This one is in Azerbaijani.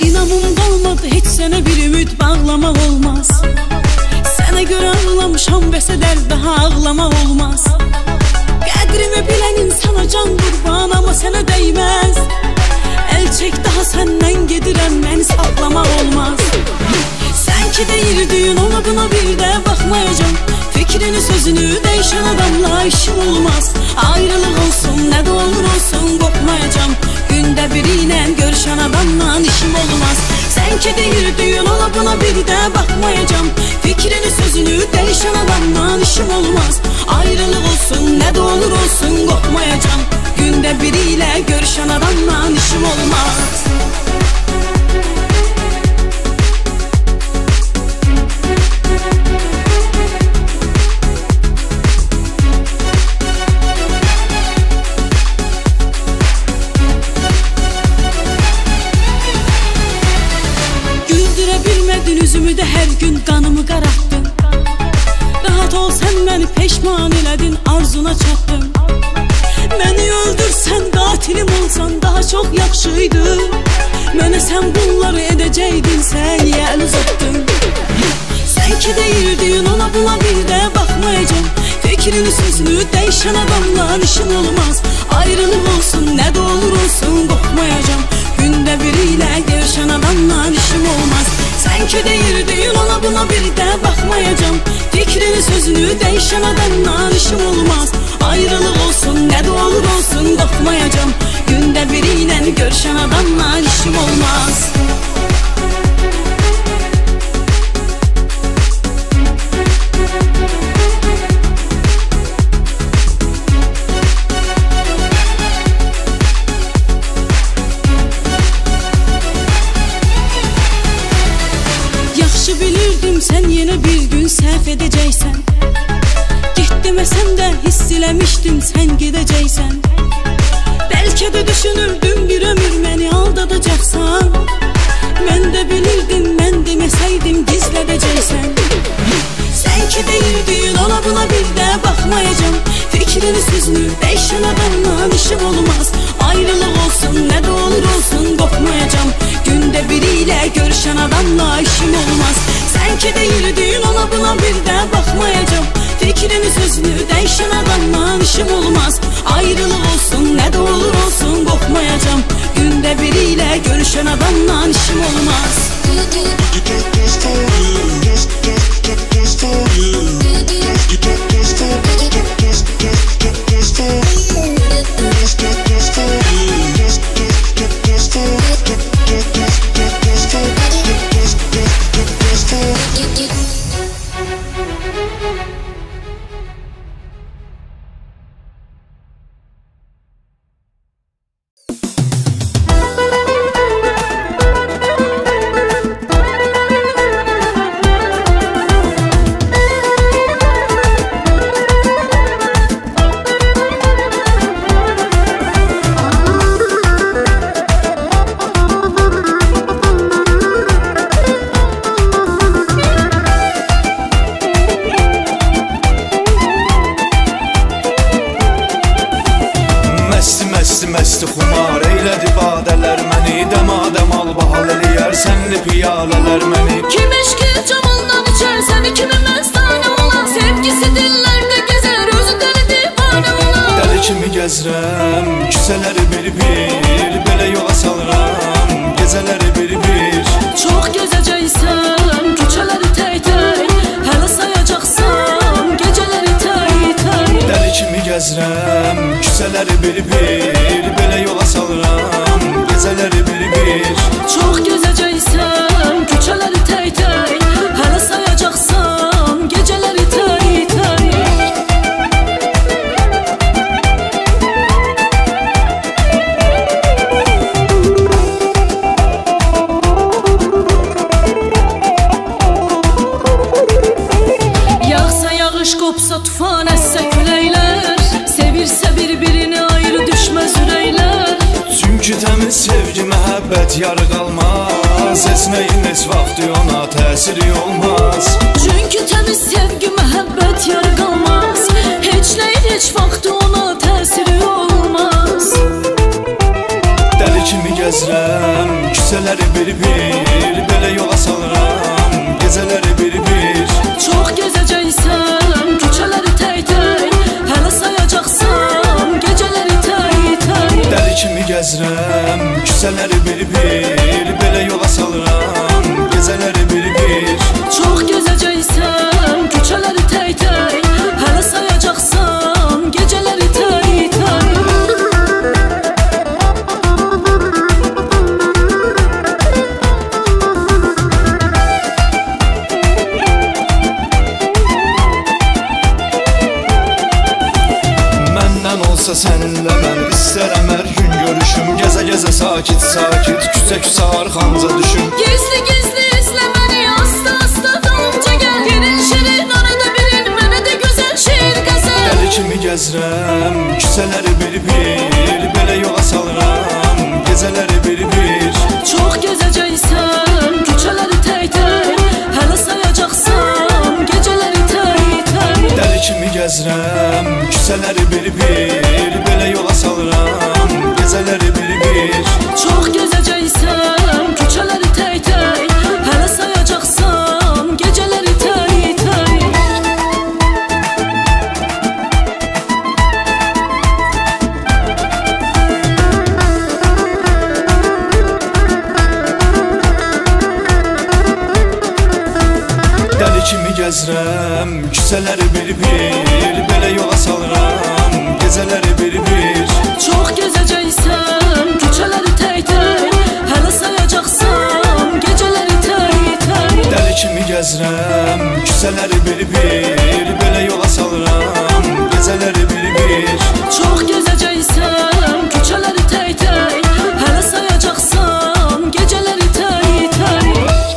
İnamım qalmadı, heç sənə bir ümid bağlamaq olmaz. Sənə görə ağlamışam, bəsə daha ağlamaq olmaz. Qədrimi bilən insana can qurban, amma sənə dəyməz. Əl çək, daha səndən gedirəm, məni saxlamaq olmaz. Sən ki deyirdin, ona buna bir də baxmayacam. Fikrini sözünü dəyişən adamla işim olmaz. Ayrılıq olsun, nə də olur olsun, qopmayacam. Gündə biri ilə görüşən adamla işim olmaz. Sən ki deyirdin, ona buna bir də baxmayacam. Fikrini sözünü dəyişən adamla işim olmaz. Ayrılıq olsun, nə də olur olsun, qopmayacam. Gündə biri ilə görüşən adamla işim olmaz. Üzümü də hər gün qanımı qarartdın. Rahat ol, sən məni peşman elədin, arzuna çatdın. Məni öldürsən, qatilim olsan daha çox yaxşıydı. Mənə sən bunları edəcəydin, sən niyə əl uzatdın? Sən ki deyirdin, ona buna bir də baxmayacam. Fikrini sözünü dəyişən adamla işim olmaz. Ayrılıq olsun, nə də olur olsun, qopmayacam. Gündə biri ilə görüşən adamla işim olmaz. Sən ki deyirdin, ona buna bir də baxmayacam. Fikrini sözünü dəyişən adamla işim olmaz. Ayrılıq olsun, nə də olur olsun, qopmayacam. Gündə biri ilə görüşən adamla işim olmaz. Bilirdim, sən yenə bir gün səhv edəcəksən. Get deməsəm də hiss eləmişdim, sən gedəcəksən. Bəlkə də düşünürdüm, bir ömür məni aldadacaqsan. Mən də bilirdim, mən deməsəydim gizlədəcəksən. Sən ki deyirdin, ona buna bir də baxmayacam. Fikrini sözünü dəyişən adamla işim olmaz. Ayrılıq olsun, nə də olur olsun, qopmayacam. Gündə biri ilə görüşən adamla işim olmaz. Sən ki deyirdin, ona buna bir də baxmayacam. Fikrini sözünü dəyişən adamla işim olmaz. Ayrılıq olsun, nə də olur olsun, qopmayacam. Gündə biri ilə görüşən adamla işim olmaz. Məsti xumar eylədi badələr məni. Dəmadəm al-bahal eləyər sənli piyalələr məni. Kim eşqi camaldan içər səni, kimi məstanə olan. Sevgisi dillərdə gəzər, özü dəli divanə olan. Dəli kimi gəzirəm, küsələri bir-bir. Belə yola salıram, gecələri bir-bir. Çox gezəcəksən, küçələri tək-tək. Hələ sayacaqsan, gecələri tək-tək. Dəli kimi gəzirəm, küçələri bir-bir. Belə yola salıram, gecələri bir-bir. Çox gezəcəksən, küçələri tək-tək. Hələ sayacaqsan, gecələri tək-tək. Yağsa yağış, qopsa tufan, əssə küləklər. Sevirsə bir-birini ayrı düşməz ürəklər. Çünki təmiz sevgi məhəbbət məhəbbət yarı qalmaz. Heç nəyin heç vaxtı ona təsiri olmaz. Çünki təmiz sevgi məhəbbət yarı qalmaz. Heç nəyin heç vaxtı ona təsiri olmaz. Dəli kimi gəzirəm küçələri bir-bir, belə yola salıram gecələri bir-bir. Çox gezəcəksən küçələri tək-tək, hələ sayacaqsan gecələri tək-tək. Dəli kimi gəzirəm küçələri bir-bir, belə yola salıram gecələri bir-bir. Çox gezəcəksən küçələri tək-tək, hələ sayacaqsan gecələri tək-tək. Olsa səninlə mən istərəm hər gün görüşüm. Gəzə-gəzə sakit-sakit küçə-küçə arxamca düşüm. Gizli-gizli izlə məni, asta-asta dalımca gəl. Yerin şirin arada birin, mənə də gözəl şeir qəzəl. Dəli kimi gəzirəm küçələri bir-bir, belə yola salıram gecələri bir-bir. Çox gezəcəksən küçələri tək-tək, hələ sayacaqsan gecələri tək-tək. Dəli kimi gəzirəm küçələri bir-bir, belə yola salıram gecələri bir-bir. Çox gezəcəksən küçələri tək-tək, hələ sayacaqsan gecələri tək-tək. Dəli kimi gəzirəm küçələri bir-bir, belə yola salıram gecələri bir-bir. Çox gezəcəksən küçələri tək-tək, hələ sayacaqsan gecələri tək-tək. Dəli kimi gəzirəm küçələri bir-bir,